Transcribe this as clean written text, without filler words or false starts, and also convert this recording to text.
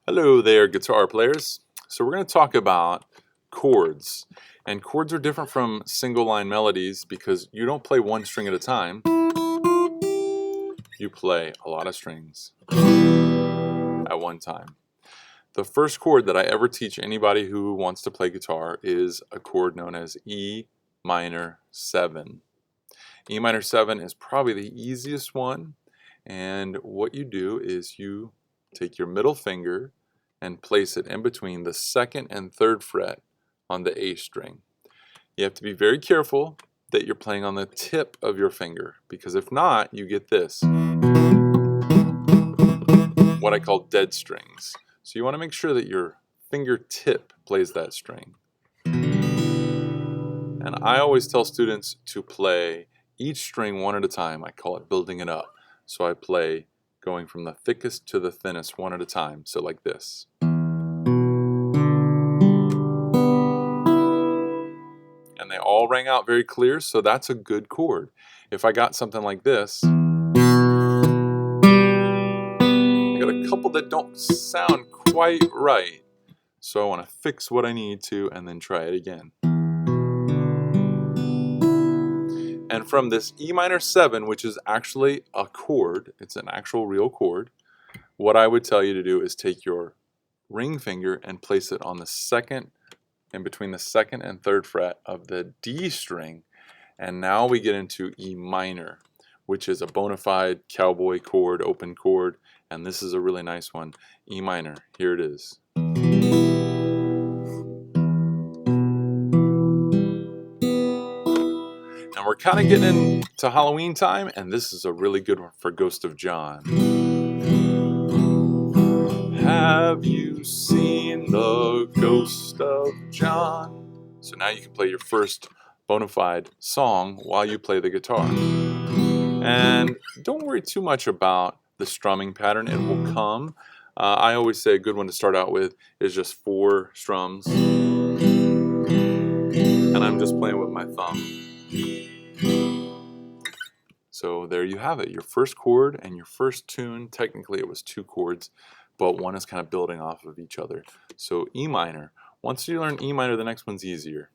Hello there, guitar players. So we're going to talk about chords. And chords are different from single line melodies because you don't play one string at a time. You play a lot of strings at one time. The first chord that I ever teach anybody who wants to play guitar is a chord known as E minor 7. E minor 7 is probably the easiest one. And what you do is you take your middle finger and place it in between the second and third fret on the A string. You have to be very careful that you're playing on the tip of your finger, because if not, you get this, what I call dead strings. So you want to make sure that your fingertip plays that string. And I always tell students to play each string one at a time. I call it building it up. So I play going from the thickest to the thinnest one at a time. So like this. And they all rang out very clear, so that's a good chord. If I got something like this, I got a couple that don't sound quite right. So I want to fix what I need to and then try it again. And from this E minor 7, which is actually a chord, it's an actual real chord, what I would tell you to do is take your ring finger and place it on the second, in between the second and third fret of the D string. And now we get into E minor, which is a bona fide cowboy chord, open chord, and this is a really nice one. E minor, here it is. And we're kind of getting into Halloween time, and this is a really good one for Ghost of John. Have you seen the Ghost of John? So now you can play your first bona fide song while you play the guitar. And don't worry too much about the strumming pattern, it will come. I always say a good one to start out with is just 4 strums. And I'm just playing with my thumb. So there you have it, your first chord and your first tune. Technically it was 2 chords, but one is kind of building off of each other. So E minor. Once you learn E minor, the next one's easier.